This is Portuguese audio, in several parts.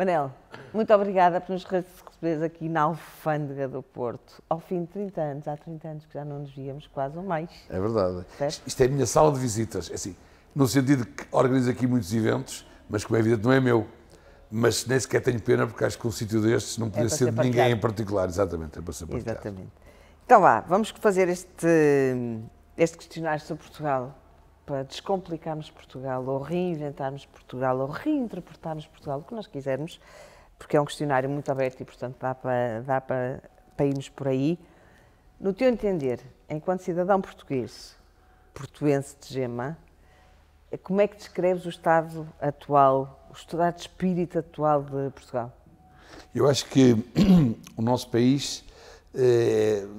Manel, muito obrigada por nos receberes aqui na Alfândega do Porto, ao fim de 30 anos, há 30 anos que já não nos víamos quase ou mais. É verdade. Certo? Isto é a minha sala de visitas, é assim, no sentido que organizo aqui muitos eventos, mas como é evidente não é meu. Mas nem sequer tenho pena, porque acho que um sítio destes não podia ser de ninguém em particular. Exatamente, é para ser partilhado. Exatamente. Então vá, vamos fazer este questionário sobre Portugal, para descomplicarmos Portugal, ou reinventarmos Portugal, ou reinterpretarmos Portugal, o que nós quisermos, porque é um questionário muito aberto e, portanto, dá para irmos por aí. No teu entender, enquanto cidadão português, portuense de gema, como é que descreves o estado atual, o estado de espírito atual de Portugal? Eu acho que o nosso país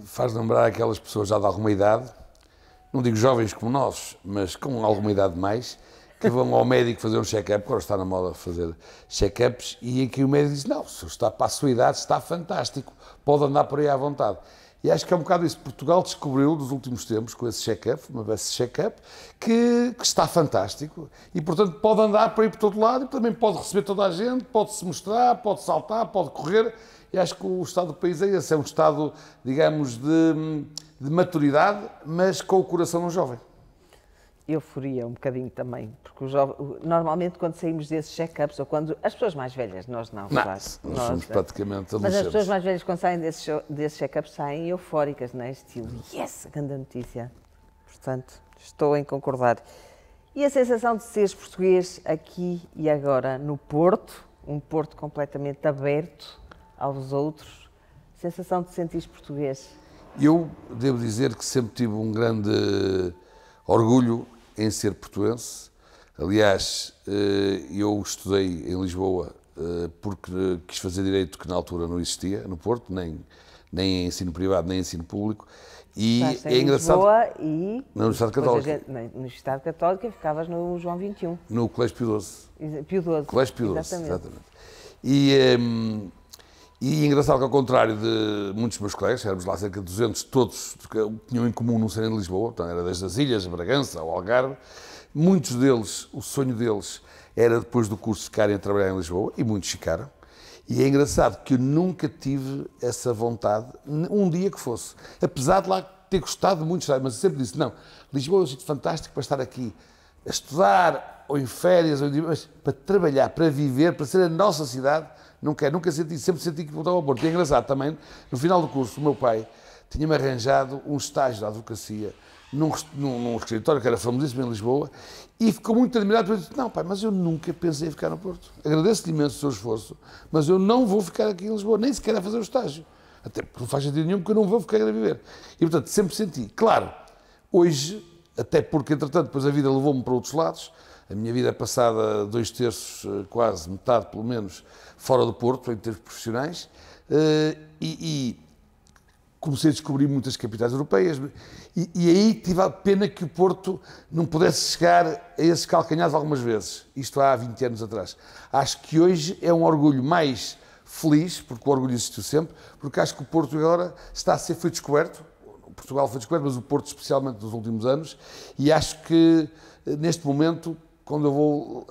faz lembrar aquelas pessoas já de alguma idade, não digo jovens como nós, mas com alguma idade mais, que vão ao médico fazer um check-up, agora está na moda fazer check-ups, e em que o médico diz, não, se está para a sua idade está fantástico, pode andar por aí à vontade. E acho que é um bocado isso. Portugal descobriu, nos últimos tempos, com esse check-up, que está fantástico e, portanto, pode andar por aí por todo lado e também pode receber toda a gente, pode se mostrar, pode saltar, pode correr. E acho que o estado do país é esse, é um estado, digamos, de maturidade, mas com o coração no jovem. Euforia um bocadinho também, porque normalmente quando saímos desses check-ups, ou quando as pessoas mais velhas, nós não, claro. Nós somos praticamente adolescentes. Mas as pessoas mais velhas quando saem desses check-ups saem eufóricas, não é? Estilo, yes, grande notícia. Portanto, estou em concordar. E a sensação de seres português aqui e agora no Porto, um Porto completamente aberto aos outros, sensação de sentir português? Eu devo dizer que sempre tive um grande orgulho em ser portuense. Aliás, eu estudei em Lisboa porque quis fazer direito, que na altura não existia no Porto, nem em ensino privado, nem em ensino público. E é engraçado. Lisboa e na Universidade Católica. Na Universidade Católica ficavas no João XXI. No Colégio Pio XII. Pio XII. Colégio Pio XII, exatamente. E engraçado que, ao contrário de muitos dos meus colegas, éramos lá cerca de 200, todos tinham em comum não serem de Lisboa, portanto, era desde as Ilhas, Bragança, ao Algarve. Muitos deles, o sonho deles era depois do curso ficarem a trabalhar em Lisboa, e muitos ficaram. E é engraçado que eu nunca tive essa vontade, um dia que fosse. Apesar de lá ter gostado de muito estar, mas eu sempre disse, não, Lisboa é um sítio fantástico para estar aqui, a estudar, ou em férias, mas para trabalhar, para viver, para ser a nossa cidade. Nunca senti, sempre senti que voltava ao Porto. E é engraçado também, no final do curso, o meu pai tinha-me arranjado um estágio de advocacia num escritório que era famosíssimo em Lisboa, e ficou muito admirado, porque eu disse, não pai, mas eu nunca pensei em ficar no Porto. Agradeço-lhe imenso o seu esforço, mas eu não vou ficar aqui em Lisboa, nem sequer a fazer o estágio. Até porque não faz sentido nenhum, porque eu não vou ficar a viver. E portanto, sempre senti. Claro, hoje, até porque entretanto depois a vida levou-me para outros lados, a minha vida é passada 2/3, quase metade pelo menos, fora do Porto, em termos profissionais, e comecei a descobrir muitas capitais europeias, e aí tive a pena que o Porto não pudesse chegar a esses calcanhares algumas vezes, isto há 20 anos atrás. Acho que hoje é um orgulho mais feliz, porque o orgulho existiu sempre, porque acho que o Porto agora foi descoberto, Portugal foi descoberto, mas o Porto especialmente nos últimos anos, e acho que neste momento, quando eu vou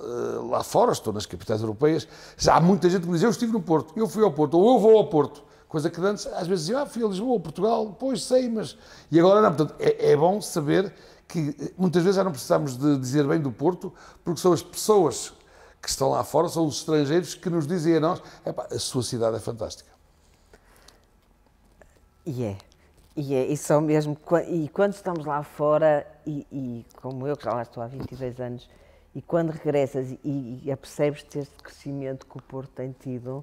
lá fora, estou nas capitais europeias, já há muita gente que me diz, eu estive no Porto, eu fui ao Porto, ou eu vou ao Porto. Coisa que antes, às vezes, diziam, fui a Lisboa, Portugal, pois sei, mas... E agora não, portanto, é bom saber que muitas vezes já não precisamos de dizer bem do Porto, porque são as pessoas que estão lá fora, são os estrangeiros que nos dizem a nós, a sua cidade é fantástica. E são mesmo, e quando estamos lá fora, e como eu, que já lá estou há 22 anos, e quando regressas e apercebes-te este crescimento que o Porto tem tido,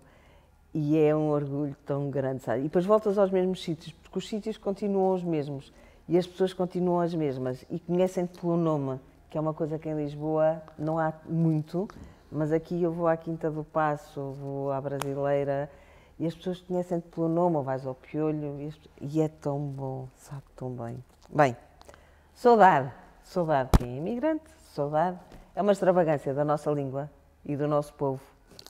e é um orgulho tão grande, sabe? E depois voltas aos mesmos sítios, porque os sítios continuam os mesmos, e as pessoas continuam as mesmas, e conhecem-te pelo nome, que é uma coisa que em Lisboa não há muito, mas aqui eu vou à Quinta do Paço, vou à Brasileira, e as pessoas conhecem-te pelo nome, ou vais ao Piolho, e é tão bom, sabe tão bem. Bem, saudade quem é imigrante, saudade, é uma extravagância da nossa língua e do nosso povo,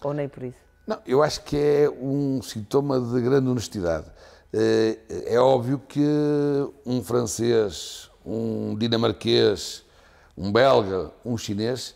ou nem por isso? Não, eu acho que é um sintoma de grande honestidade. É óbvio que um francês, um dinamarquês, um belga, um chinês,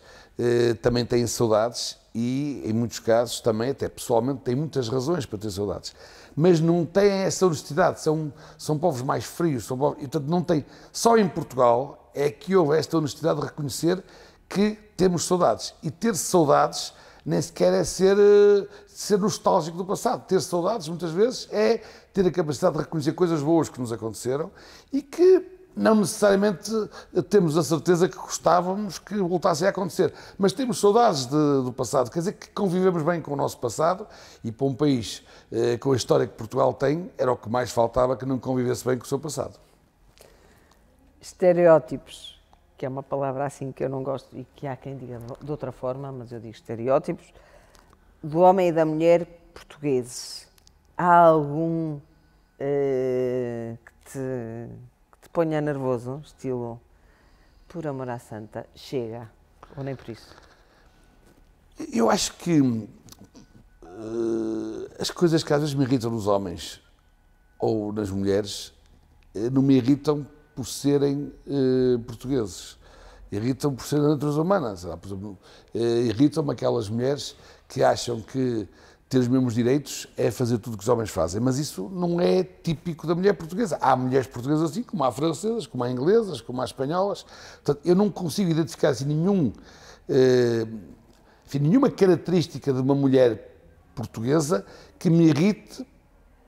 também têm saudades e, em muitos casos, também, até pessoalmente, têm muitas razões para ter saudades. Mas não têm essa honestidade, são povos mais frios, e, portanto, não têm. Só em Portugal é que houve esta honestidade de reconhecer que temos saudades. E ter saudades nem sequer é ser nostálgico do passado. Ter saudades, muitas vezes, é ter a capacidade de reconhecer coisas boas que nos aconteceram e que não necessariamente temos a certeza que gostávamos que voltassem a acontecer. Mas temos saudades do passado, quer dizer que convivemos bem com o nosso passado e para um país com a história que Portugal tem, era o que mais faltava que não convivesse bem com o seu passado. Estereótipos, que é uma palavra assim que eu não gosto e que há quem diga de outra forma, mas eu digo estereótipos, do homem e da mulher portugueses. Há algum que te ponha nervoso, estilo, por amor à santa, chega, ou nem por isso? Eu acho que as coisas que às vezes me irritam nos homens ou nas mulheres não me irritam por serem portugueses. Irritam por serem da natureza humana. Sei lá, por exemplo, irritam-me aquelas mulheres que acham que ter os mesmos direitos é fazer tudo o que os homens fazem. Mas isso não é típico da mulher portuguesa. Há mulheres portuguesas assim, como há francesas, como há inglesas, como há espanholas. Portanto, eu não consigo identificar assim nenhuma característica de uma mulher portuguesa que me irrite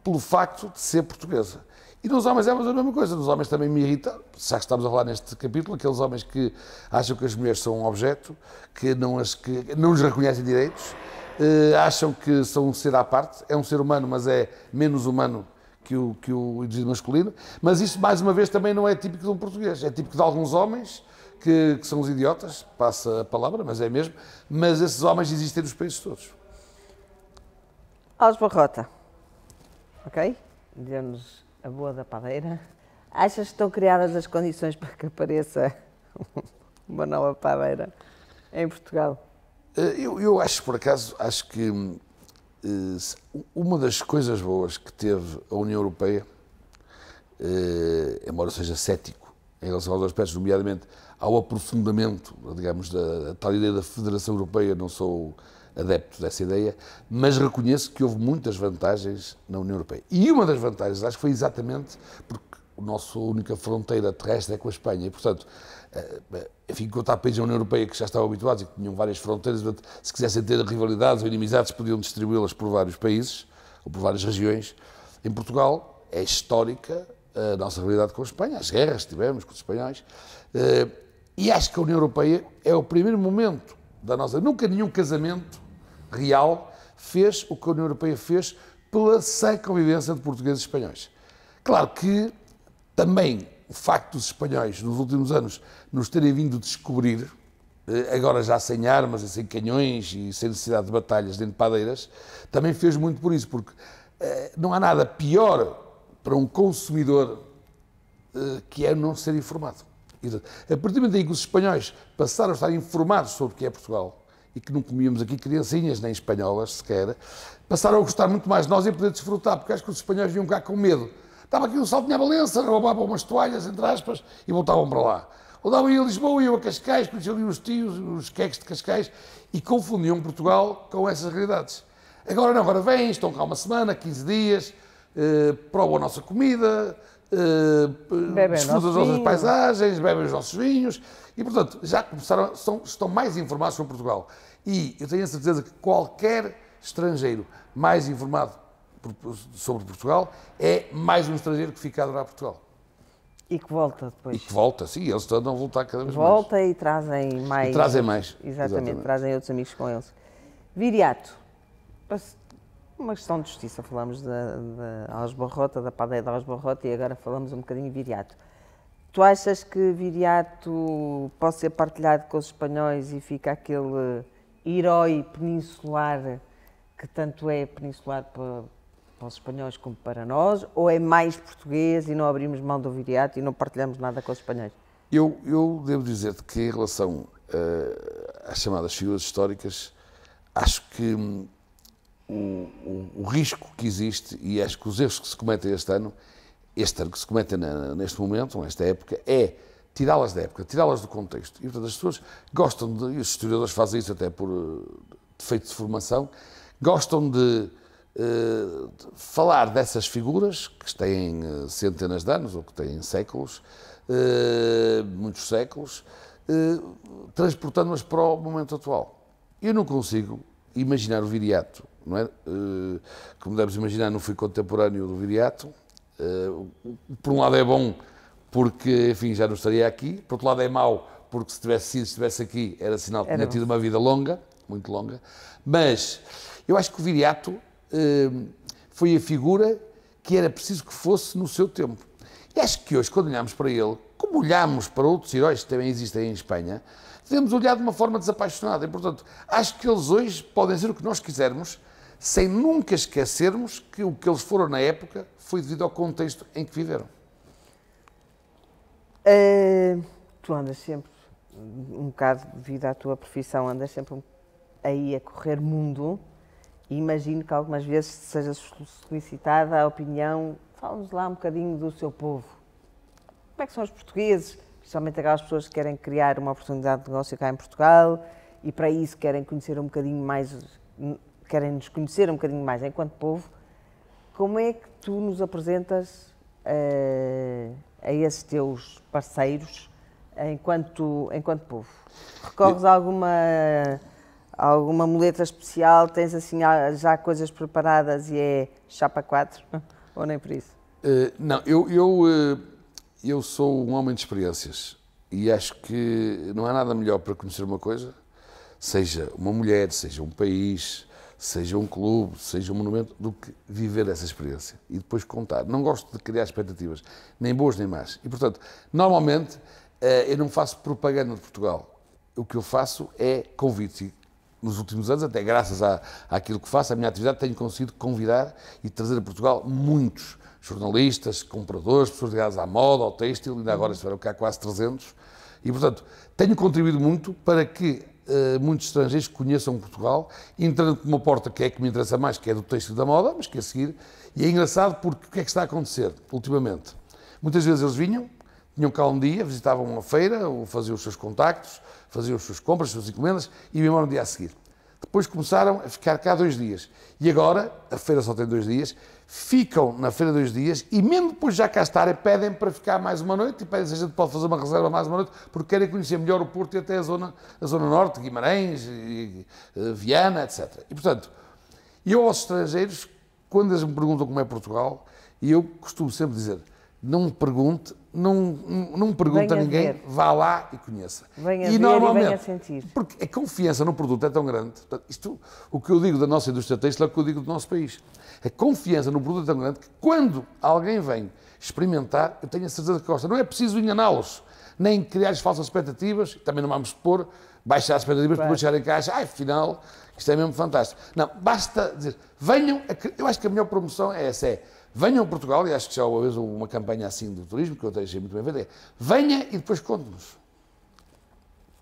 pelo facto de ser portuguesa. E nos homens é a mesma coisa. Nos homens também me irrita, já que estamos a falar neste capítulo, aqueles homens que acham que as mulheres são um objeto, que não lhes reconhecem direitos, acham que são um ser à parte, é um ser humano, mas é menos humano que o indivíduo masculino. Mas isso, mais uma vez, também não é típico de um português. É típico de alguns homens que são os idiotas, passa a palavra, mas é mesmo. Mas esses homens existem nos países todos. Alves Barrota, ok? Deu-nos a boa da padeira. Achas que estão criadas as condições para que apareça uma nova padeira em Portugal? Eu acho, por acaso, acho que uma das coisas boas que teve a União Europeia, embora seja cético em relação aos aspectos, nomeadamente ao aprofundamento, digamos, da tal ideia da Federação Europeia, não sou adepto dessa ideia, mas reconheço que houve muitas vantagens na União Europeia. E uma das vantagens, acho que foi exatamente porque a nossa única fronteira terrestre é com a Espanha e, portanto, enfim, enquanto há países da União Europeia que já estavam habituados e que tinham várias fronteiras, se quisessem ter rivalidades ou inimizades, podiam distribuí-las por vários países ou por várias regiões. Em Portugal é histórica a nossa rivalidade com a Espanha, as guerras que tivemos com os espanhóis, e acho que a União Europeia é o primeiro momento da nossa... Nunca nenhum casamento real fez o que a União Europeia fez pela sã convivência de portugueses e espanhóis. Claro que também o facto dos espanhóis, nos últimos anos, nos terem vindo descobrir, agora já sem armas, sem canhões e sem necessidade de batalhas dentro de padeiras, também fez muito por isso, porque não há nada pior para um consumidor que é não ser informado. A partir do momento em que os espanhóis passaram a estar informados sobre o que é Portugal, e que não comíamos aqui criancinhas, nem espanholas sequer, passaram a gostar muito mais de nós e a poder desfrutar, porque acho que os espanhóis vinham cá com medo. Estava aqui um salto à Valença, roubavam umas toalhas, entre aspas, e voltavam para lá. Ou davam a Lisboa, iam a Cascais, conheciam ali os tios, os queques de Cascais, e confundiam Portugal com essas realidades. Agora não, agora vêm, estão cá uma semana, 15 dias, provam a nossa comida, desfrutam das nossas paisagens, bebem os nossos vinhos, e, portanto, já começaram, estão mais informados sobre Portugal. E eu tenho a certeza que qualquer estrangeiro mais informado sobre Portugal é mais um estrangeiro que fica a adorar Portugal. E que volta depois. E que volta, sim, eles estão a voltar cada vez volta mais. E trazem mais. E trazem mais. Exatamente, trazem outros amigos com eles. Viriato. Uma questão de justiça. Falamos de Alves Barrota, da padeia de Alves Barrota, e agora falamos um bocadinho de Viriato. Tu achas que Viriato pode ser partilhado com os espanhóis e fica aquele herói peninsular que tanto é peninsular para os espanhóis como para nós, ou é mais português e não abrimos mão do Viriato e não partilhamos nada com os espanhóis? Eu devo dizer-te que em relação às chamadas figuras históricas, acho que o risco que existe e acho que os erros que se cometem este ano que se cometem neste momento, nesta época, é tirá-las da época, tirá-las do contexto. E, portanto, as pessoas gostam e os historiadores fazem isso até por defeito de formação, gostam de falar dessas figuras que têm centenas de anos ou que têm séculos, muitos séculos, transportando-as para o momento atual. Eu não consigo imaginar o Viriato, não é? Como deves imaginar, não fui contemporâneo do Viriato. Por um lado é bom, porque, enfim, já não estaria aqui. Por outro lado é mau, porque se estivesse aqui, era sinal que tinha tido uma vida longa, muito longa. Mas eu acho que o Viriato foi a figura que era preciso que fosse no seu tempo. E acho que hoje, quando olhamos para ele, como olhamos para outros heróis que também existem em Espanha, devemos olhar de uma forma desapaixonada. E, portanto, acho que eles hoje podem ser o que nós quisermos, sem nunca esquecermos que o que eles foram na época foi devido ao contexto em que viveram. Tu andas sempre, um bocado devido à tua profissão, andas sempre aí a correr mundo e imagino que algumas vezes seja solicitada a opinião, fala-nos lá um bocadinho do seu povo. Como é que são os portugueses, principalmente aquelas pessoas que querem criar uma oportunidade de negócio cá em Portugal e para isso querem conhecer um bocadinho mais, querem nos conhecer um bocadinho mais enquanto povo. Como é que tu nos apresentas a esses teus parceiros enquanto povo? Recorres a alguma muleta especial? Tens assim já coisas preparadas e é chapa 4? Ou nem por isso? Não, eu sou um homem de experiências e acho que não há nada melhor para conhecer uma coisa, seja uma mulher, seja um país, seja um clube, seja um monumento, do que viver essa experiência e depois contar. Não gosto de criar expectativas, nem boas nem más. E, portanto, normalmente eu não faço propaganda de Portugal. O que eu faço é convites. E nos últimos anos, até graças àquilo que faço, à minha atividade, tenho conseguido convidar e trazer a Portugal muitos jornalistas, compradores, pessoas ligadas à moda, ao têxtil, ainda agora estiveram cá quase 300. E, portanto, tenho contribuído muito para que muitos estrangeiros conheçam Portugal, entrando por uma porta que é que me interessa mais, que é do têxtil da moda, mas que é a seguir. E é engraçado porque o que é que está a acontecer ultimamente? Muitas vezes eles vinham, tinham cá um dia, visitavam uma feira, ou faziam os seus contactos, faziam as suas compras, as suas encomendas e iam embora no dia a seguir. Depois começaram a ficar cá 2 dias. E agora, a feira só tem 2 dias, ficam na feira 2 dias e mesmo depois de já cá estarem, pedem para ficar mais uma noite e pedem se a gente pode fazer uma reserva mais uma noite, porque querem conhecer melhor o Porto e até a zona norte, Guimarães, Viana, etc. E, portanto, eu aos estrangeiros, quando eles me perguntam como é Portugal, eu costumo sempre dizer, não me pergunte, não pergunte a ninguém, ver. Vá lá e conheça. Venha ver normalmente, e venha sentir. Porque a confiança no produto é tão grande. O que eu digo da nossa indústria têxtil é o que eu digo do nosso país. A confiança no produto é tão grande que quando alguém vem experimentar, eu tenho a certeza que gosta. Não é preciso enganá-los, nem criar falsas expectativas, também não vamos supor, baixar as expectativas para depois chegar em casa, afinal, isto é mesmo fantástico. Não, basta dizer, venham, eu acho que a melhor promoção é essa, venham a Portugal, e acho que já uma vez houve uma campanha assim do turismo, que eu achei muito bem ver, venha e depois conte-nos.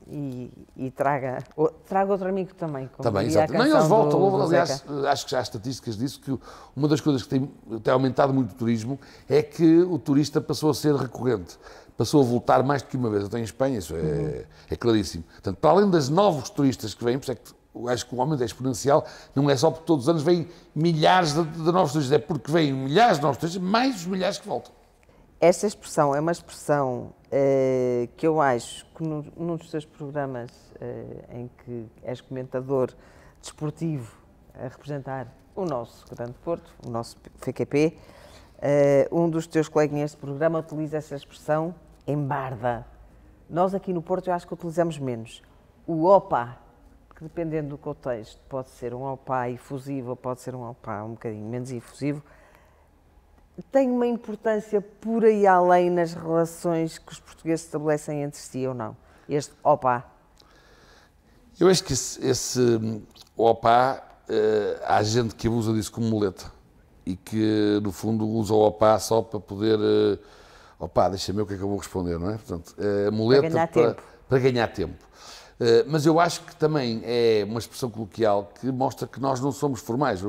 E traga outro amigo também. Também, exato. Não, eles voltam. Aliás, acho que já há estatísticas disso, que uma das coisas que tem aumentado muito o turismo é que o turista passou a ser recorrente. Passou a voltar mais do que uma vez. Até em Espanha, isso é claríssimo. Portanto, para além dos novos turistas que vêm, por isso é que eu acho que o aumento é exponencial, não é só porque todos os anos vêm milhares de novos turistas, é porque vêm milhares de novos turistas, mais os milhares que voltam. Esta expressão é uma expressão que eu acho que num dos teus programas em que és comentador desportivo a representar o nosso Grande Porto, o nosso FQP, um dos teus coleguinhas de programa utiliza essa expressão embarda. Nós aqui no Porto eu acho que utilizamos menos. O opa, que dependendo do contexto pode ser um opa efusivo ou pode ser um opa um bocadinho menos efusivo, tem uma importância por aí além nas relações que os portugueses estabelecem entre si ou não? Este opa? Eu acho que esse opa, há gente que abusa disso como muleta e que, no fundo, usa o opa só para poder... opa, deixa-me ver o que é que eu vou responder, não é? Portanto, muleta para ganhar tempo. Para ganhar tempo. Mas eu acho que também é uma expressão coloquial que mostra que nós não somos formais.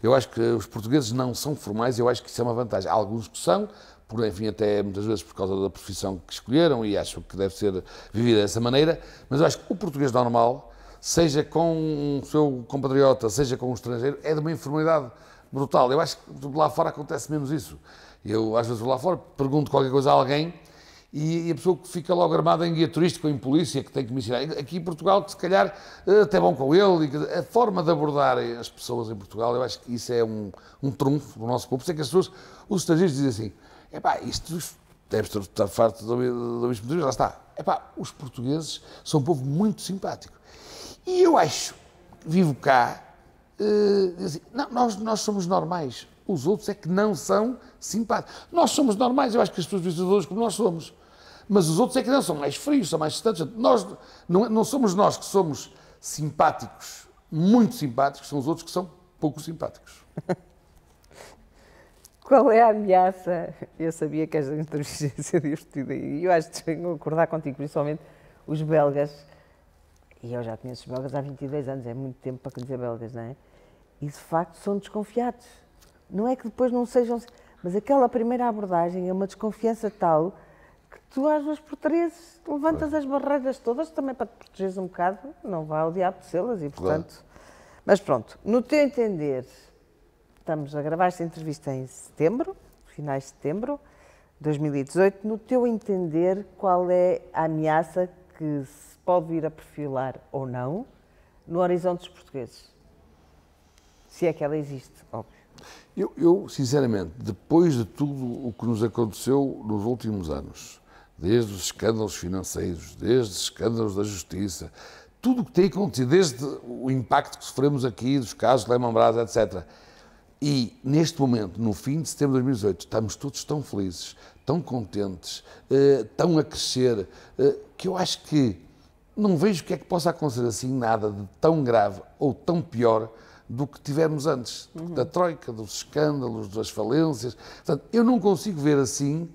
Eu acho que os portugueses não são formais e eu acho que isso é uma vantagem. Há alguns que são, por, enfim, até muitas vezes por causa da profissão que escolheram e acho que deve ser vivida dessa maneira, mas eu acho que o português normal, seja com o seu compatriota, seja com um estrangeiro, é de uma informalidade brutal. Eu acho que lá fora acontece menos isso. Eu, às vezes, vou lá fora, pergunto qualquer coisa a alguém e a pessoa fica logo armada em guia turístico ou em polícia, que tem que me ensinar. Aqui em Portugal, que se calhar até vão com ele. A forma de abordar as pessoas em Portugal, eu acho que isso é um trunfo do nosso povo. Por isso é que as pessoas, os estrangeiros dizem assim, epá, isto deve estar farto de ouvir português, lá está. Epá, os portugueses são um povo muito simpático. E eu acho, vivo cá, assim, não, nós somos normais. Os outros é que não são simpáticos. Nós somos normais, eu acho que as pessoas vistam hoje como nós somos. Mas os outros é que não, são mais frios, são mais distantes. Nós, não somos nós que somos simpáticos, muito simpáticos, são os outros que são pouco simpáticos. Qual é a ameaça? Eu sabia que esta entrevista ia ser divertida e eu acho que tenho que acordar contigo, principalmente os belgas. E eu já conheço os belgas há 22 anos, é muito tempo para conhecer belgas, não é? E de facto são desconfiados. Não é que depois não sejam... Mas aquela primeira abordagem é uma desconfiança tal que tu, às vezes, por três, levantas as barreiras todas também para te protegeres um bocado, não vai ao diabo de las e, portanto... Claro. Mas pronto, no teu entender, estamos a gravar esta entrevista em setembro, finais de setembro de 2018, no teu entender, qual é a ameaça que se pode vir a perfilar ou não no horizonte dos portugueses? Se é que ela existe, óbvio. Eu, sinceramente, depois de tudo o que nos aconteceu nos últimos anos, desde os escândalos financeiros, desde os escândalos da justiça, tudo o que tem acontecido, desde o impacto que sofremos aqui, dos casos de Lehman Brothers, etc. E, neste momento, no fim de setembro de 2018, estamos todos tão felizes, tão contentes, tão a crescer, que eu acho que não vejo o que é que possa acontecer assim, nada de tão grave ou tão pior do que tivemos antes, da troika, dos escândalos, das falências. Portanto, eu não consigo ver assim.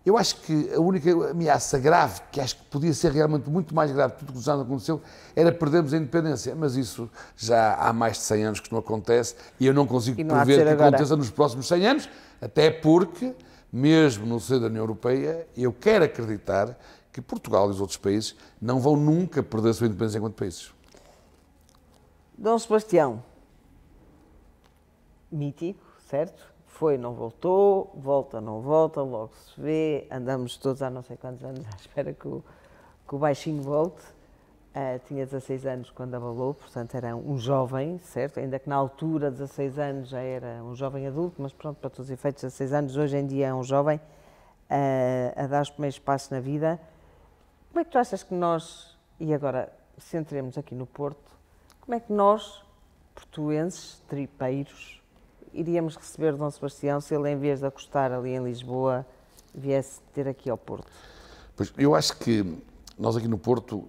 Eu acho que a única ameaça grave, que acho que podia ser realmente muito mais grave que tudo o que nos aconteceu, era perdermos a independência. Mas isso já há mais de 100 anos que não acontece e eu não consigo prever que aconteça nos próximos 100 anos, até porque, mesmo no seio da União Europeia, eu quero acreditar que Portugal e os outros países não vão nunca perder a sua independência enquanto países. Dom Sebastião, mítico, certo? Foi, não voltou, volta, não volta, logo se vê, andamos todos há não sei quantos anos à espera que o baixinho volte. Tinha 16 anos quando abalou, portanto era um jovem, certo? Ainda que na altura, 16 anos, já era um jovem adulto, mas pronto, para todos os efeitos, 16 anos, hoje em dia é um jovem a dar os primeiros passos na vida. Como é que tu achas que nós, e agora centremos aqui no Porto, como é que nós, portuenses, tripeiros, iríamos receber Dom Sebastião se ele, em vez de acostar ali em Lisboa, viesse ter aqui ao Porto? Pois, eu acho que nós aqui no Porto,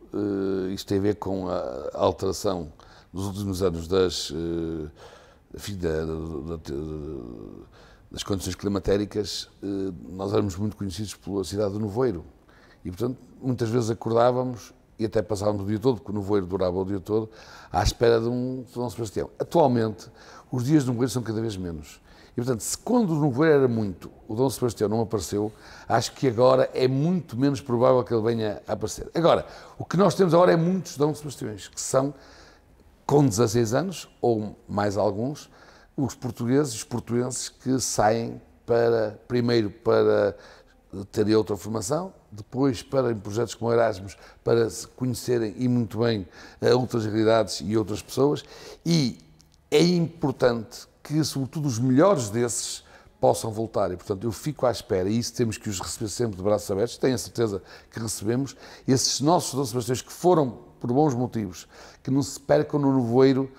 isto tem a ver com a alteração dos últimos anos das condições climatéricas. Nós éramos muito conhecidos pela cidade do nevoeiro e, portanto, muitas vezes acordávamos e até passávamos o dia todo, porque o nevoeiro durava o dia todo, à espera de Dom Sebastião. Atualmente, os dias de nevoeiro são cada vez menos. E, portanto, se quando o nevoeiro era muito, o Dom Sebastião não apareceu, acho que agora é muito menos provável que ele venha a aparecer. Agora, o que nós temos agora é muitos Dom Sebastiões, que são, com 16 anos, ou mais alguns, os portugueses, os portuenses que saem primeiro para terem outra formação, depois para em projetos como Erasmus, para se conhecerem e muito bem outras realidades e outras pessoas, e é importante que, sobretudo, os melhores desses possam voltar. E, portanto, eu fico à espera, e isso temos que os receber sempre de braços abertos, tenho a certeza que recebemos, esses nossos Dom Sebastiões que foram por bons motivos, que não se percam no nevoeiro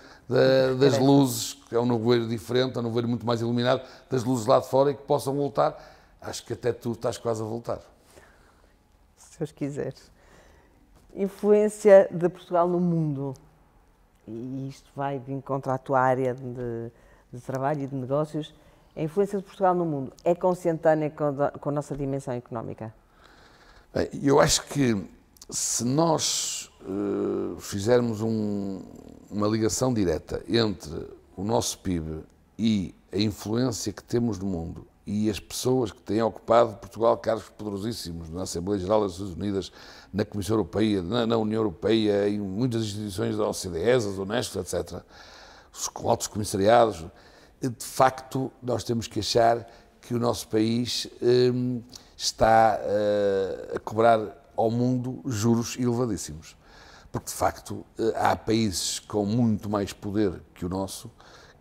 das luzes, que é um nevoeiro diferente, é um nevoeiro muito mais iluminado, das luzes lá de fora, e que possam voltar. Acho que até tu estás quase a voltar. Se Deus quiser. Influência de Portugal no mundo. E isto vai de encontro à tua área de trabalho e de negócios. A influência de Portugal no mundo é consentânea com a nossa dimensão económica? Bem, eu acho que Se nós fizermos uma ligação direta entre o nosso PIB e a influência que temos no mundo e as pessoas que têm ocupado Portugal cargos poderosíssimos na Assembleia Geral das Nações Unidas, na Comissão Europeia, na União Europeia, em muitas instituições da OCDE, as Unesco, etc., os altos comissariados, de facto, nós temos que achar que o nosso país está a cobrar ao mundo juros elevadíssimos. Porque, de facto, há países com muito mais poder que o nosso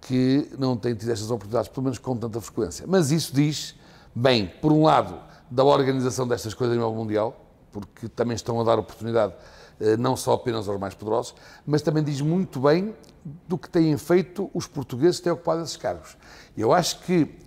que não têm tido estas oportunidades, pelo menos com tanta frequência. Mas isso diz, bem, por um lado, da organização destas coisas a nível mundial, porque também estão a dar oportunidade não só apenas aos mais poderosos, mas também diz muito bem do que têm feito os portugueses que têm ocupado esses cargos. Eu acho que,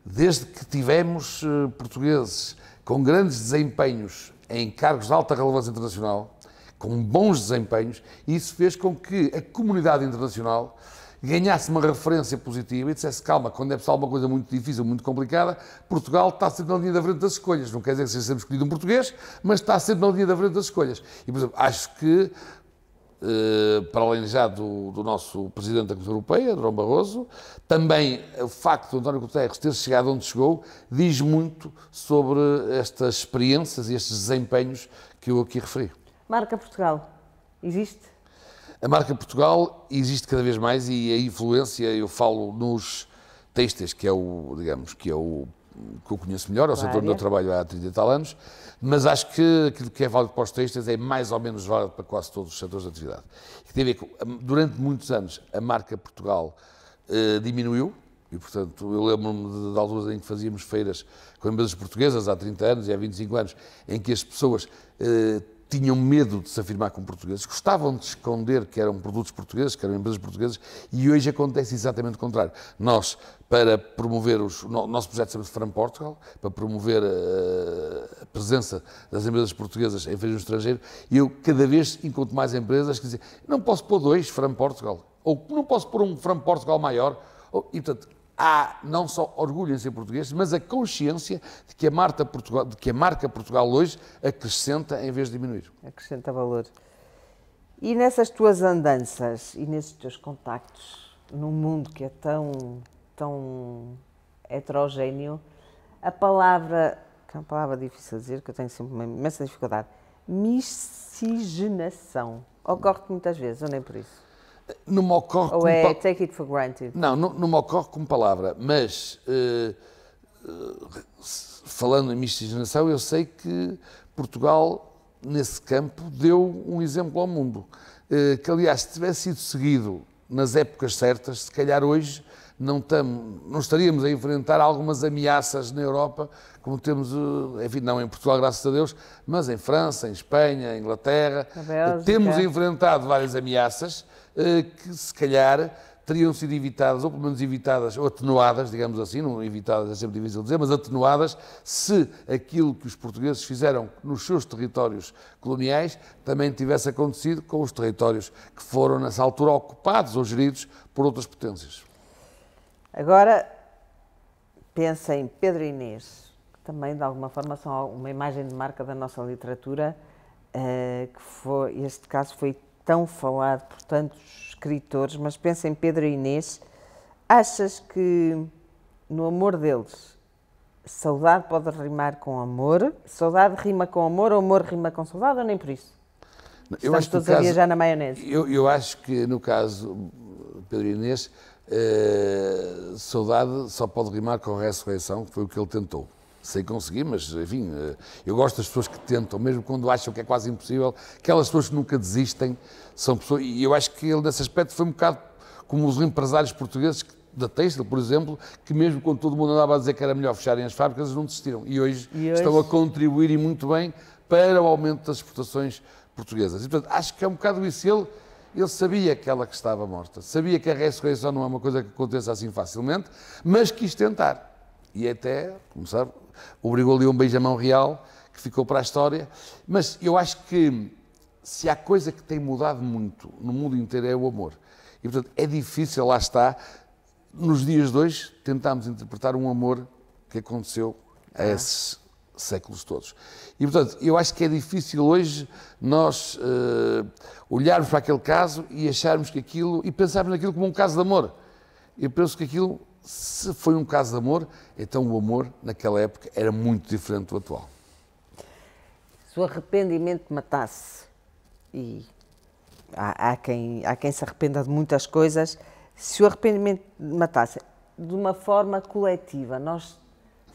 desde que tivemos portugueses com grandes desempenhos em cargos de alta relevância internacional, com bons desempenhos, isso fez com que a comunidade internacional ganhasse uma referência positiva e dissesse, calma, quando é preciso alguma coisa muito difícil, muito complicada, Portugal está sempre na linha da frente das escolhas. Não quer dizer que seja sempre escolhido um português, mas está sempre na linha da frente das escolhas. E, por exemplo, acho que, para além já do nosso Presidente da Comissão Europeia, Durão Barroso, também o facto de António Guterres ter chegado onde chegou, diz muito sobre estas experiências e estes desempenhos que eu aqui referi. Marca Portugal, existe? A marca Portugal existe cada vez mais e a influência, eu falo nos têxteis, que é o, digamos, que é o que eu conheço melhor, é o setor onde eu trabalho há 30 e tal anos, mas acho que aquilo que é válido para os têxteis é mais ou menos válido para quase todos os setores de atividade. Que tem a ver com, durante muitos anos, a marca Portugal diminuiu, e, portanto, eu lembro-me de alturas em que fazíamos feiras com empresas portuguesas, há 30 anos e há 25 anos, em que as pessoas tinham medo de se afirmar como portugueses, gostavam de esconder que eram produtos portugueses, que eram empresas portuguesas, e hoje acontece exatamente o contrário. Nós, para promover o nosso projeto chama-se From Portugal, para promover a presença das empresas portuguesas em feiras no estrangeiro, e eu cada vez encontro mais empresas que dizem, não posso pôr 2 From Portugal, ou não posso pôr um From Portugal maior, e portanto, há não só orgulho em ser português, mas a consciência de que a marca Portugal hoje acrescenta em vez de diminuir. Acrescenta valor. E nessas tuas andanças e nesses teus contactos, num mundo que é tão heterogéneo, a palavra, que é uma palavra difícil de dizer, que eu tenho sempre uma imensa dificuldade, miscigenação, ocorre-te muitas vezes, ou nem por isso? Não me ocorre ou é take it for granted? Não me ocorre como palavra, mas falando em miscigenação, eu sei que Portugal, nesse campo, deu um exemplo ao mundo. Que, aliás, se tivesse sido seguido nas épocas certas, se calhar hoje não estaríamos a enfrentar algumas ameaças na Europa, como temos, enfim, não em Portugal, graças a Deus, mas em França, em Espanha, em Inglaterra. Temos enfrentado várias ameaças que, se calhar, teriam sido evitadas, ou pelo menos evitadas, ou atenuadas, digamos assim, não evitadas é sempre difícil dizer, mas atenuadas, se aquilo que os portugueses fizeram nos seus territórios coloniais também tivesse acontecido com os territórios que foram, nessa altura, ocupados ou geridos por outras potências. Agora, pensa em Pedro e Inês, que também, de alguma forma, são uma imagem de marca da nossa literatura, que foi, este caso foi tão falado por tantos escritores, mas pensa em Pedro e Inês, achas que no amor deles, saudade pode rimar com amor, saudade rima com amor, ou amor rima com saudade, ou nem por isso? Eu acho todos a viajar na maionese. Eu acho que, no caso Pedro e Inês, saudade só pode rimar com ressurreição, que foi o que ele tentou. Sem conseguir, mas, enfim, eu gosto das pessoas que tentam, mesmo quando acham que é quase impossível, aquelas pessoas que nunca desistem, são pessoas, e eu acho que ele, nesse aspecto, foi um bocado como os empresários portugueses da têxtil, por exemplo, que mesmo quando todo mundo andava a dizer que era melhor fecharem as fábricas, eles não desistiram. E hoje estão a contribuir, e muito bem, para o aumento das exportações portuguesas. E, portanto, acho que é um bocado isso. Ele sabia que ela que estava morta, sabia que a ressurreição não é uma coisa que aconteça assim facilmente, mas quis tentar. E até, como sabe, obrigou ali um beijamão real, que ficou para a história. Mas eu acho que, se há coisa que tem mudado muito no mundo inteiro, é o amor. E, portanto, é difícil, lá está, nos dias de hoje, tentarmos interpretar um amor que aconteceu há esses séculos todos. E, portanto, eu acho que é difícil hoje nós olharmos para aquele caso e acharmos que aquilo, e pensarmos naquilo como um caso de amor. Eu penso que aquilo, se foi um caso de amor, então o amor, naquela época, era muito diferente do atual. Se o arrependimento matasse, e há quem se arrependa de muitas coisas, se o arrependimento matasse de uma forma coletiva,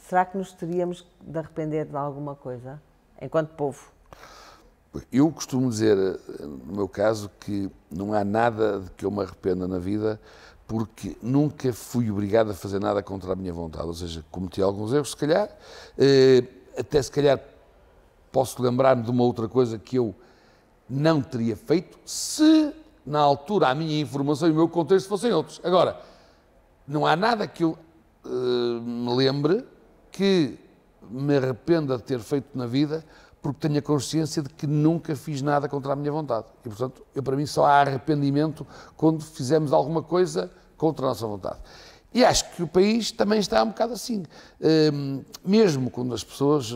será que nos teríamos de arrepender de alguma coisa, enquanto povo? Eu costumo dizer, no meu caso, que não há nada de que eu me arrependa na vida, porque nunca fui obrigado a fazer nada contra a minha vontade, ou seja, cometi alguns erros, se calhar, até se calhar posso lembrar-me de uma outra coisa que eu não teria feito se, na altura, a minha informação e o meu contexto fossem outros. Agora, não há nada que eu me lembre que me arrependa de ter feito na vida, porque tenho a consciência de que nunca fiz nada contra a minha vontade. E, portanto, para mim só há arrependimento quando fizemos alguma coisa contra a nossa vontade. E acho que o país também está um bocado assim. Mesmo quando as pessoas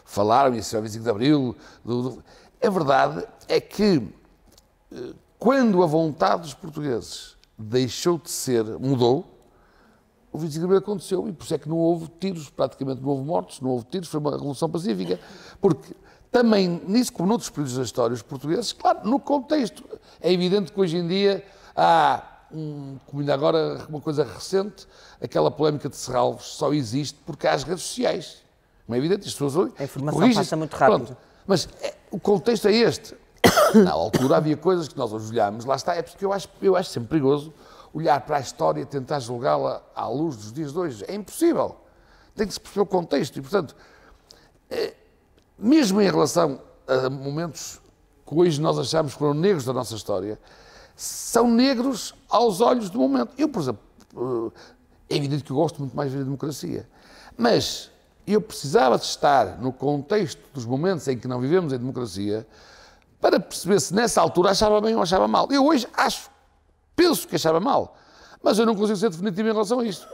falaram, isso é o 25 de Abril, a verdade é que quando a vontade dos portugueses deixou de ser, mudou, o 25 de Abril aconteceu e por isso é que não houve tiros, praticamente não houve mortos, não houve tiros, foi uma revolução pacífica. Porque também, nisso como noutros períodos da história, os portugueses, claro, no contexto, é evidente que hoje em dia há, como ainda agora uma coisa recente, aquela polémica de Serralves só existe porque há as redes sociais. Não é evidente? As pessoas hoje a informação passa muito rápido. Pronto. Mas o contexto é este. Na altura havia coisas que nós hoje olhámos, lá está, é porque eu acho sempre perigoso olhar para a história e tentar julgá-la à luz dos dias de hoje. É impossível. Tem que se perceber o contexto e, portanto, mesmo em relação a momentos que hoje nós achamos que foram negros da nossa história, são negros aos olhos do momento. Eu, por exemplo, é evidente que eu gosto muito mais de ver a democracia, mas eu precisava de estar no contexto dos momentos em que não vivemos em democracia para perceber se nessa altura achava bem ou achava mal. Eu hoje penso que achava mal, mas eu não consigo ser definitivo em relação a isto.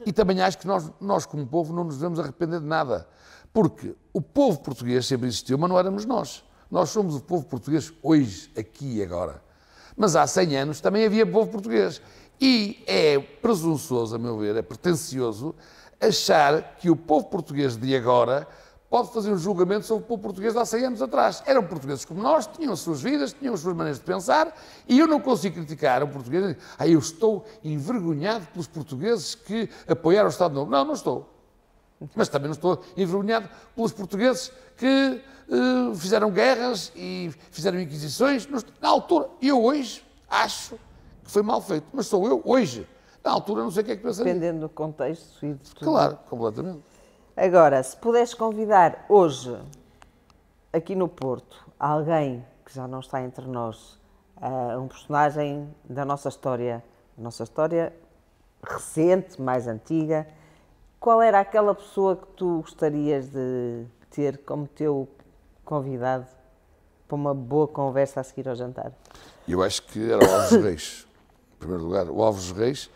E também acho que nós como povo, não nos devemos arrepender de nada, porque o povo português sempre existiu, mas não éramos nós. Nós somos o povo português hoje, aqui e agora. Mas há 100 anos também havia povo português. E é presunçoso, a meu ver, é pretencioso achar que o povo português de agora pode fazer um julgamento sobre o povo português de há 100 anos atrás. Eram portugueses como nós, tinham as suas vidas, tinham as suas maneiras de pensar, e eu não consigo criticar um português. Eu estou envergonhado pelos portugueses que apoiaram o Estado Novo. Não, não estou. Mas também não estou envergonhado pelos portugueses que fizeram guerras e fizeram inquisições. Na altura, eu hoje acho que foi mal feito, mas sou eu hoje. Na altura não sei o que é que pensaria. Dependendo do contexto e de tudo. Claro, completamente. Agora, se pudesses convidar hoje, aqui no Porto, alguém que já não está entre nós, um personagem da nossa história recente, mais antiga, qual era aquela pessoa que tu gostarias de ter como teu convidado para uma boa conversa a seguir ao jantar? Eu acho que era o Álvares Reis, em primeiro lugar. O Álvares Reis,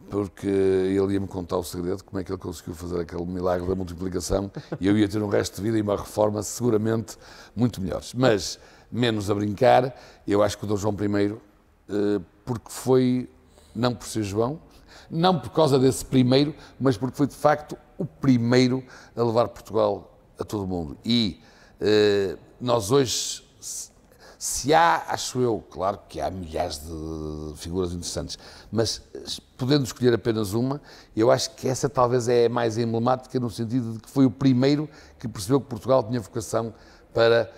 porque ele ia-me contar o segredo, como é que ele conseguiu fazer aquele milagre da multiplicação, e eu ia ter um resto de vida e uma reforma seguramente muito melhores. Mas, menos a brincar, eu acho que o Dom João I, porque foi, não por ser João, não por causa desse primeiro, mas porque foi de facto o primeiro a levar Portugal a todo o mundo. E nós hoje, se há, acho eu, claro que há milhares de figuras interessantes, mas podendo escolher apenas uma, eu acho que essa talvez é mais emblemática no sentido de que foi o primeiro que percebeu que Portugal tinha vocação para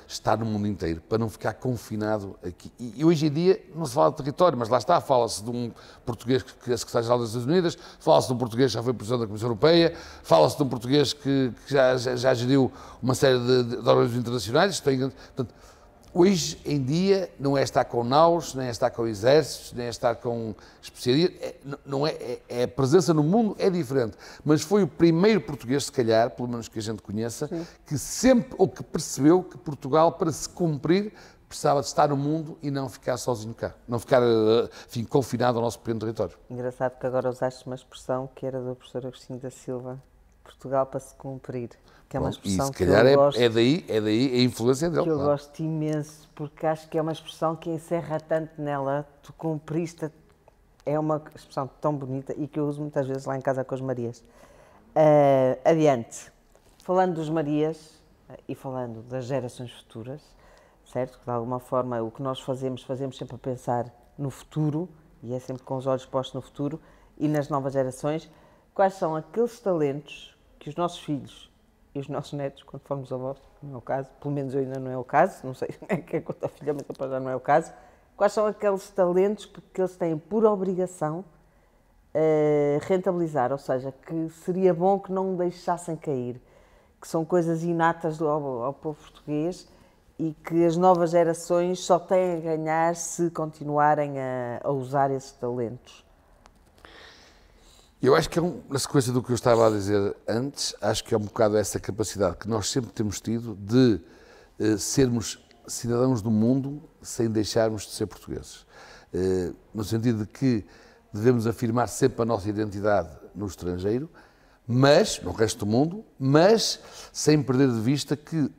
estar no mundo inteiro, para não ficar confinado aqui. E hoje em dia não se fala de território, mas lá está, fala-se de um português que é secretário-geral das Nações Unidas, fala-se de um português que já foi presidente da Comissão Europeia, fala-se de um português que já geriu uma série de organismos internacionais. Portanto, hoje em dia não é estar com naus, nem é estar com exércitos, nem é estar com especiarias, a presença no mundo é diferente, mas foi o primeiro português, se calhar, pelo menos que a gente conheça, sim, que sempre, ou que percebeu que Portugal, para se cumprir, precisava de estar no mundo e não ficar sozinho cá, não ficar, enfim, confinado ao nosso pequeno território. Engraçado que agora usaste uma expressão que era do professor Agostinho da Silva, Portugal para se cumprir, que é uma Bom, e expressão se que calhar eu gosto, é daí a influência dele. que eu Claro. gosto imenso, porque acho que é uma expressão que encerra tanto nela. Tu cumpriste, é uma expressão tão bonita e que eu uso muitas vezes lá em casa com as Marias. Adiante. Falando dos Marias e falando das gerações futuras, certo? Que de alguma forma o que nós fazemos sempre a pensar no futuro, e é sempre com os olhos postos no futuro e nas novas gerações. Quais são aqueles talentos que os nossos filhos e os nossos netos, quando formos avós, não é o caso, pelo menos eu ainda não é o caso, não sei como é que é com a filha, mas depois já não é o caso, quais são aqueles talentos que eles têm por obrigação rentabilizar, ou seja, que seria bom que não deixassem cair, que são coisas inatas ao povo português e que as novas gerações só têm a ganhar se continuarem a usar esses talentos. Eu acho que na sequência do que eu estava a dizer antes, acho que é um bocado essa capacidade que nós sempre temos tido de sermos cidadãos do mundo sem deixarmos de ser portugueses. No sentido de que devemos afirmar sempre a nossa identidade no estrangeiro, mas, no resto do mundo, mas sem perder de vista que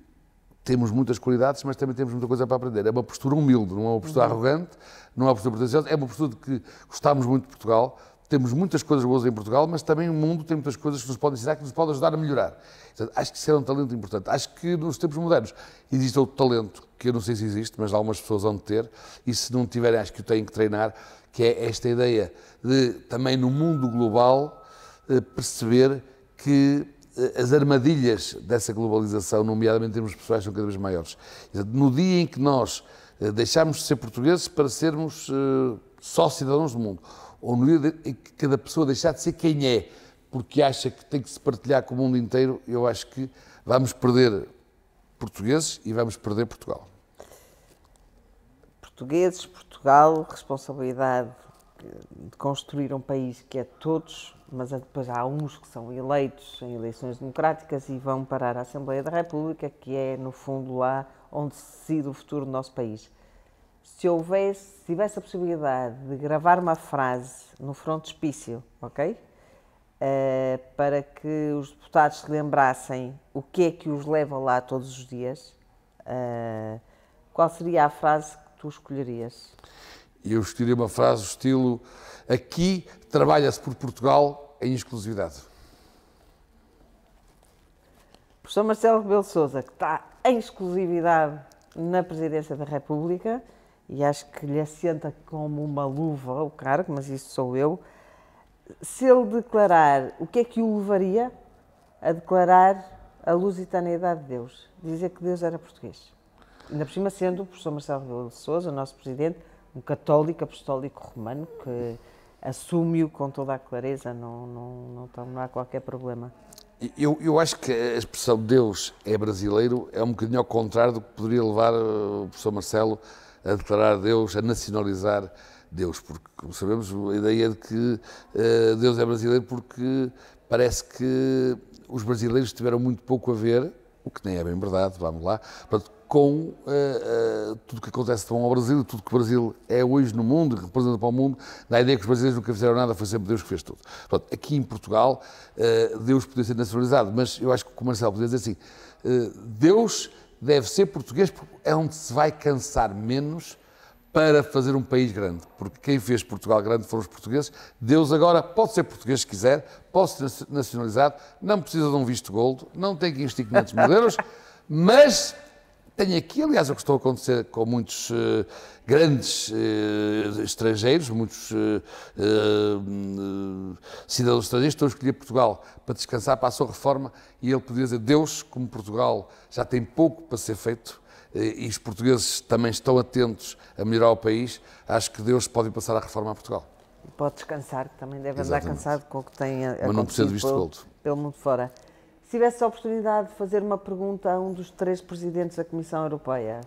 temos muitas qualidades, mas também temos muita coisa para aprender. É uma postura humilde, não é uma postura arrogante, não é uma postura pretenciosa, é uma postura de que gostamos muito de Portugal, temos muitas coisas boas em Portugal, mas também o mundo tem muitas coisas que nos podem ensinar, que nos podem ajudar a melhorar. Portanto, acho que isso é um talento importante. Acho que nos tempos modernos existe outro talento, que eu não sei se existe, mas algumas pessoas vão ter, e se não tiverem, acho que o têm que treinar, que é esta ideia de, também no mundo global, perceber que as armadilhas dessa globalização, nomeadamente em termos pessoais, são cada vez maiores. No dia em que nós deixarmos de ser portugueses para sermos só cidadãos do mundo, ou no dia em que cada pessoa deixar de ser quem é, porque acha que tem que se partilhar com o mundo inteiro, eu acho que vamos perder portugueses e vamos perder Portugal. Portugueses, Portugal, responsabilidade de construir um país que é de todos, mas depois há uns que são eleitos em eleições democráticas e vão parar à Assembleia da República, que é, no fundo, lá onde se decide o futuro do nosso país. Se tivesse a possibilidade de gravar uma frase no frontispício, ok? Para que os deputados se lembrassem o que é que os leva lá todos os dias, qual seria a frase que tu escolherias? Eu escolheria uma frase do estilo: aqui trabalha-se por Portugal em exclusividade. O professor Marcelo Rebelo de Sousa, que está em exclusividade na Presidência da República, e acho que lhe assenta como uma luva o cargo, mas isso sou eu. Se ele declarar, o que é que o levaria a declarar a lusitaneidade de Deus? Dizer que Deus era português. Ainda por cima sendo o professor Marcelo Rebelo de Sousa, o nosso Presidente, um católico apostólico romano que assume-o com toda a clareza, não há qualquer problema. Eu acho que a expressão Deus é brasileiro é um bocadinho ao contrário do que poderia levar o professor Marcelo a declarar Deus, a nacionalizar Deus, porque, como sabemos, a ideia é de que Deus é brasileiro porque parece que os brasileiros tiveram muito pouco a ver, o que nem é bem verdade, vamos lá, com tudo o que acontece ao Brasil, tudo que o Brasil é hoje no mundo, representa para o mundo, na ideia que os brasileiros nunca fizeram nada, foi sempre Deus que fez tudo. Pronto, aqui em Portugal, Deus podia ser nacionalizado, mas eu acho que o Marcelo podia dizer assim, Deus deve ser português porque é onde se vai cansar menos para fazer um país grande, porque quem fez Portugal grande foram os portugueses. Deus agora pode ser português se quiser, pode ser nacionalizado, não precisa de um visto gold, não tem que investir 500 mil euros, mas tem aqui, aliás, o que está a acontecer com muitos grandes estrangeiros, muitos cidadãos estrangeiros, estão a escolher Portugal para descansar para a sua reforma, e ele poderia dizer, Deus, como Portugal já tem pouco para ser feito, e os portugueses também estão atentos a melhorar o país, acho que Deus pode passar a reforma a Portugal. E pode descansar, que também deve Exatamente. andar cansado com o que tem acontecido. Mas não precisa de visto gold. Pelo mundo fora. Se tivesse a oportunidade de fazer uma pergunta a um dos 3 presidentes da Comissão Europeia,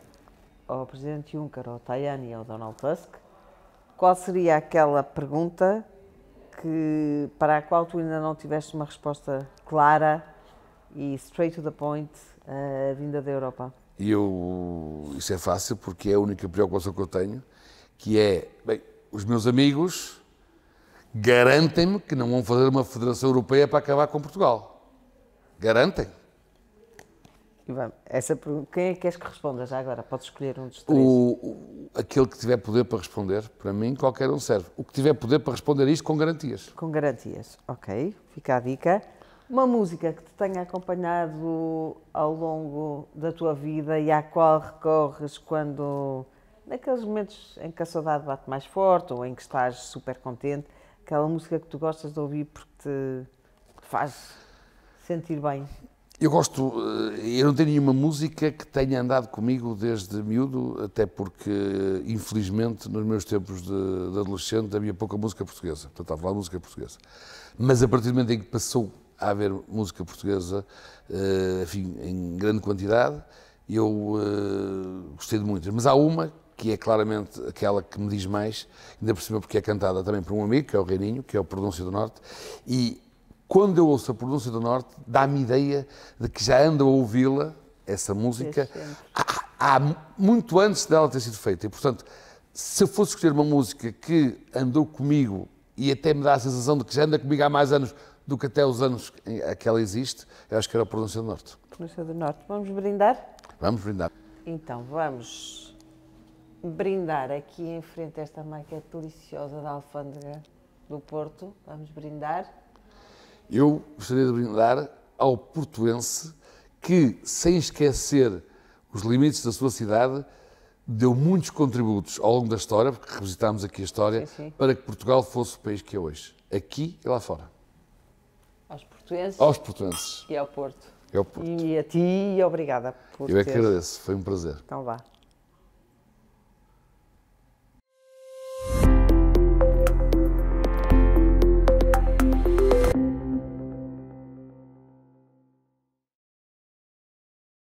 ao Presidente Juncker, ao Tajani e ao Donald Tusk, qual seria aquela pergunta para a qual tu ainda não tiveste uma resposta clara e straight to the point, vinda da Europa? Isso é fácil, porque é a única preocupação que eu tenho, que é, bem, os meus amigos garantem-me que não vão fazer uma Federação Europeia para acabar com Portugal. Garantem? E vamos, essa pergunta, quem é que queres que responda já agora? Podes escolher um dos três. Aquele que tiver poder para responder, para mim, qualquer um serve. O que tiver poder para responder isto com garantias. Com garantias, ok. Fica a dica. Uma música que te tenha acompanhado ao longo da tua vida e à qual recorres quando, naqueles momentos em que a saudade bate mais forte ou em que estás super contente, aquela música que tu gostas de ouvir porque te faz sentir bem. Eu não tenho nenhuma música que tenha andado comigo desde miúdo, até porque, infelizmente, nos meus tempos de adolescente havia pouca música portuguesa, portanto, estava lá música portuguesa. Mas a partir do momento em que passou a haver música portuguesa, enfim, em grande quantidade, eu gostei de muitas. Mas há uma que é claramente aquela que me diz mais, ainda por cima porque é cantada também por um amigo, que é o Reininho, que é o Pronúncia do Norte, e quando eu ouço a Pronúncia do Norte, dá-me ideia de que já ando a ouvi-la, essa música, há muito antes dela ter sido feita. E, portanto, se eu fosse escolher uma música que andou comigo e até me dá a sensação de que já anda comigo há mais anos do que até os anos em que ela existe, eu acho que era a Pronúncia do Norte. Pronúncia do Norte. Vamos brindar? Vamos brindar. Então, vamos brindar aqui em frente a esta maquete deliciosa da Alfândega do Porto. Vamos brindar. Eu gostaria de brindar ao portuense que, sem esquecer os limites da sua cidade, deu muitos contributos ao longo da história, porque revisitámos aqui a história, sim. para que Portugal fosse o país que é hoje, aqui e lá fora. Aos portuenses. Aos portuenses. E ao Porto. É o Porto. E a ti, obrigada por Eu é que agradeço, foi um prazer. Então vá.